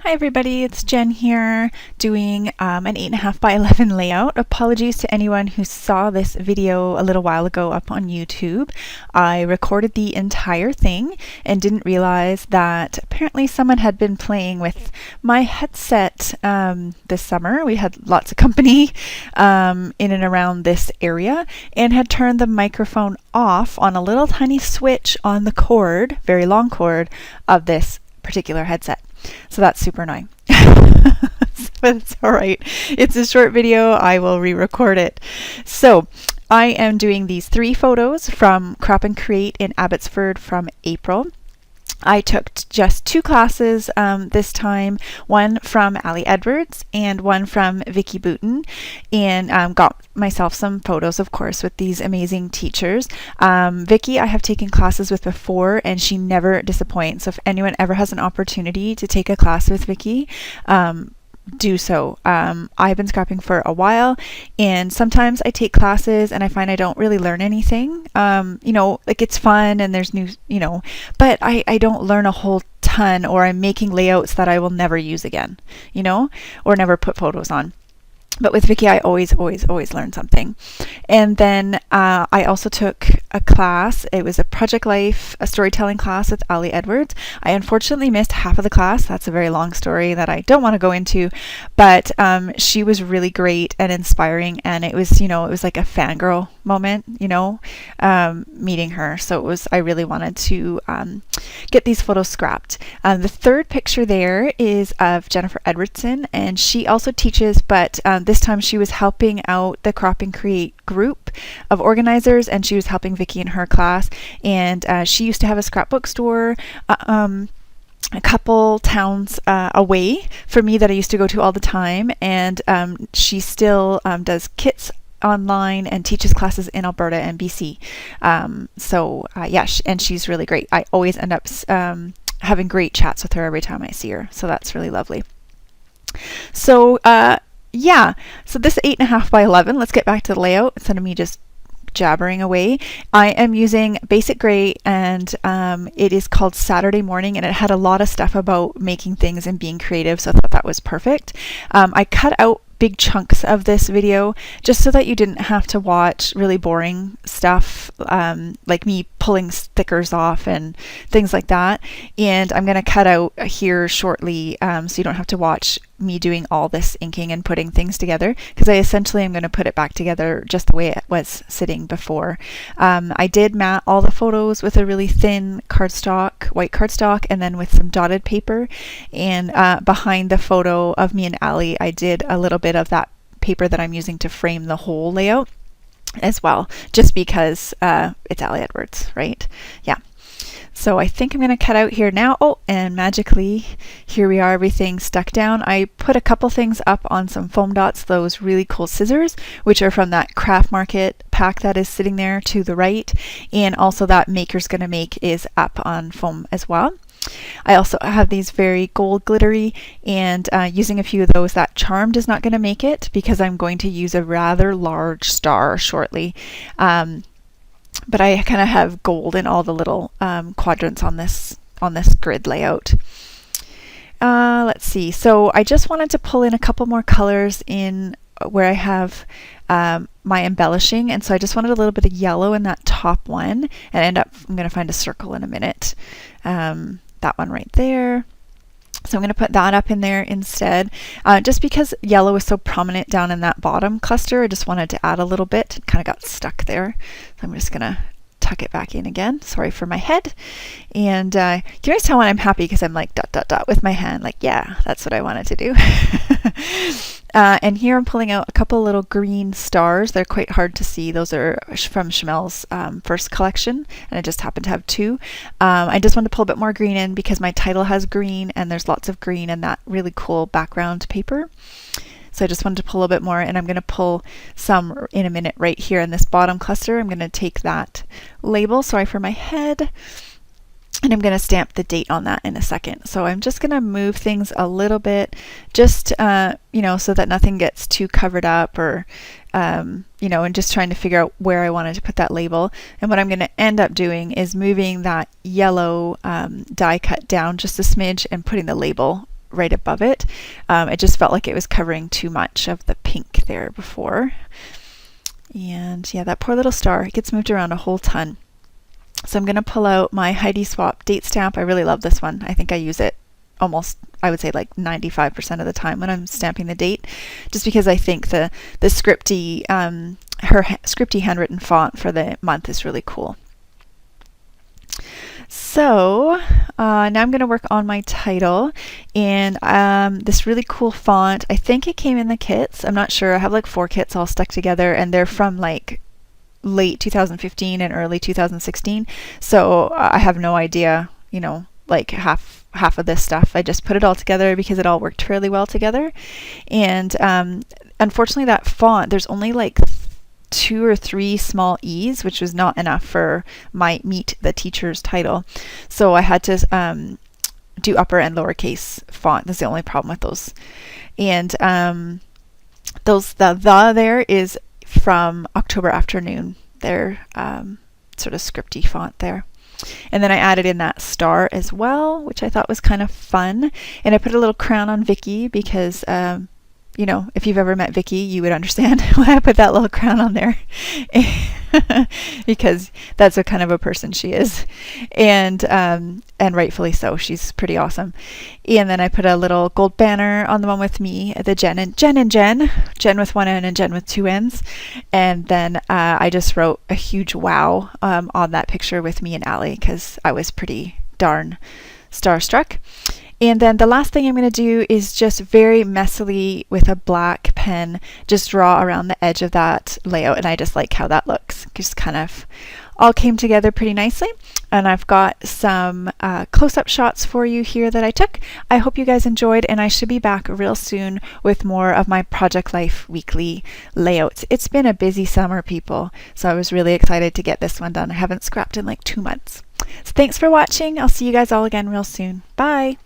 Hi everybody, it's Jen here doing an 8.5 by 11 layout. Apologies to anyone who saw this video a little while ago up on YouTube. I recorded the entire thing and didn't realize that apparently someone had been playing with my headset this summer. We had lots of company in and around this area and had turned the microphone off on a little tiny switch on the cord, very long cord, of this particular headset. So that's super annoying. But it's alright. It's a short video. I will re-record it. So I am doing these 3 photos from Crop and Create in Abbotsford from April. I took just 2 classes this time, one from Ali Edwards and one from Vicky Boutin, and got myself some photos, of course, with these amazing teachers. Vicky I have taken classes with before and she never disappoints. So if anyone ever has an opportunity to take a class with Vicky, do so. I've been scrapping for a while and sometimes I take classes and I find I don't really learn anything. Like it's fun and there's new, but I don't learn a whole ton, or I'm making layouts that I will never use again, or never put photos on. But with Vicky, I always learn something. And then I also took a class. It was a Project Life, a storytelling class with Ali Edwards. I unfortunately missed half of the class. That's a very long story that I don't want to go into. But she was really great and inspiring. And it was, it was like a fangirl moment, meeting her. So I really wanted to get these photos scrapped. The third picture there is of Jennifer Edwardson, and she also teaches, but this time she was helping out the Crop and Create group of organizers, and she was helping Vicky in her class. And she used to have a scrapbook store a couple towns away from me that I used to go to all the time, and she still does kits online and teaches classes in Alberta and BC. And she's really great. I always end up having great chats with her every time I see her, so that's really lovely. So so this 8.5 by 11, let's get back to the layout instead of me just jabbering away. I am using Basic Gray, and it is called Saturday Morning, and it had a lot of stuff about making things and being creative, so I thought that was perfect. I cut out big chunks of this video just so that you didn't have to watch really boring stuff like me pulling stickers off and things like that. And I'm going to cut out here shortly so you don't have to watch me doing all this inking and putting things together, because I essentially am going to put it back together just the way it was sitting before. I did mat all the photos with a really thin cardstock, white cardstock, and then with some dotted paper. And behind the photo of me and Ali, I did a little bit of that paper that I'm using to frame the whole layout as well, just because it's Ali Edwards, right? Yeah. So I think I'm going to cut out here now. Oh, and magically, here we are, everything stuck down. I put a couple things up on some foam dots, those really cool scissors, which are from that Craft Market pack that is sitting there to the right. And also that Maker's Gonna Make is up on foam as well. I also have these very gold glittery, and using a few of those. That Charmed is not going to make it because I'm going to use a rather large star shortly. But I kind of have gold in all the little quadrants on this grid layout. Let's see. So I just wanted to pull in a couple more colors in where I have my embellishing, and so I just wanted a little bit of yellow in that top one, and I'm going to find a circle in a minute. That one right there. So I'm going to put that up in there instead. Just because yellow is so prominent down in that bottom cluster, I just wanted to add a little bit. It kind of got stuck there. So I'm just going to tuck it back in again. Sorry for my head. And you can always tell when I'm happy because I'm like ... with my hand. Like, yeah, that's what I wanted to do. And here I'm pulling out a couple little green stars. They're quite hard to see. Those are from Chamel's first collection, and I just happen to have 2. I just wanted to pull a bit more green in because my title has green, and there's lots of green in that really cool background paper. So I just wanted to pull a bit more, and I'm going to pull some in a minute right here in this bottom cluster. I'm going to take that label, sorry for my head, and I'm going to stamp the date on that in a second. So I'm just going to move things a little bit, just so that nothing gets too covered up, or and just trying to figure out where I wanted to put that label. And what I'm going to end up doing is moving that yellow die cut down just a smidge and putting the label right above it. It just felt like it was covering too much of the pink there before. And yeah, that poor little star, it gets moved around a whole ton. So I'm going to pull out my Heidi Swapp date stamp. I really love this one. I think I use it almost, I would say like 95% of the time when I'm stamping the date, just because I think the scripty, her scripty handwritten font for the month is really cool. So now I'm going to work on my title, and this really cool font. I think it came in the kits. I'm not sure. I have like 4 kits all stuck together, and they're from like late 2015 and early 2016. So I have no idea, you know, like half of this stuff. I just put it all together because it all worked fairly well together. And unfortunately, that font, there's only like 2 or 3 small e's, which was not enough for my Meet the Teacher's title. So I had to do upper and lowercase font. That's the only problem with those. And the there is from October Afternoon. Their sort of scripty font there. And then I added in that star as well, which I thought was kind of fun. And I put a little crown on Vicky because you know, if you've ever met Vicky, you would understand why I put that little crown on there. Because that's a kind of a person she is. And rightfully so. She's pretty awesome. And then I put a little gold banner on the one with me, the Jen with one N and Jen with 2 N's. And then I just wrote a huge wow on that picture with me and Allie, because I was pretty darn starstruck. And then the last thing I'm going to do is just very messily with a black pen, just draw around the edge of that layout. And I just like how that looks. Just kind of all came together pretty nicely. And I've got some close-up shots for you here that I took. I hope you guys enjoyed, and I should be back real soon with more of my Project Life weekly layouts. It's been a busy summer, people, so I was really excited to get this one done. I haven't scrapped in like 2 months. So thanks for watching. I'll see you guys all again real soon. Bye!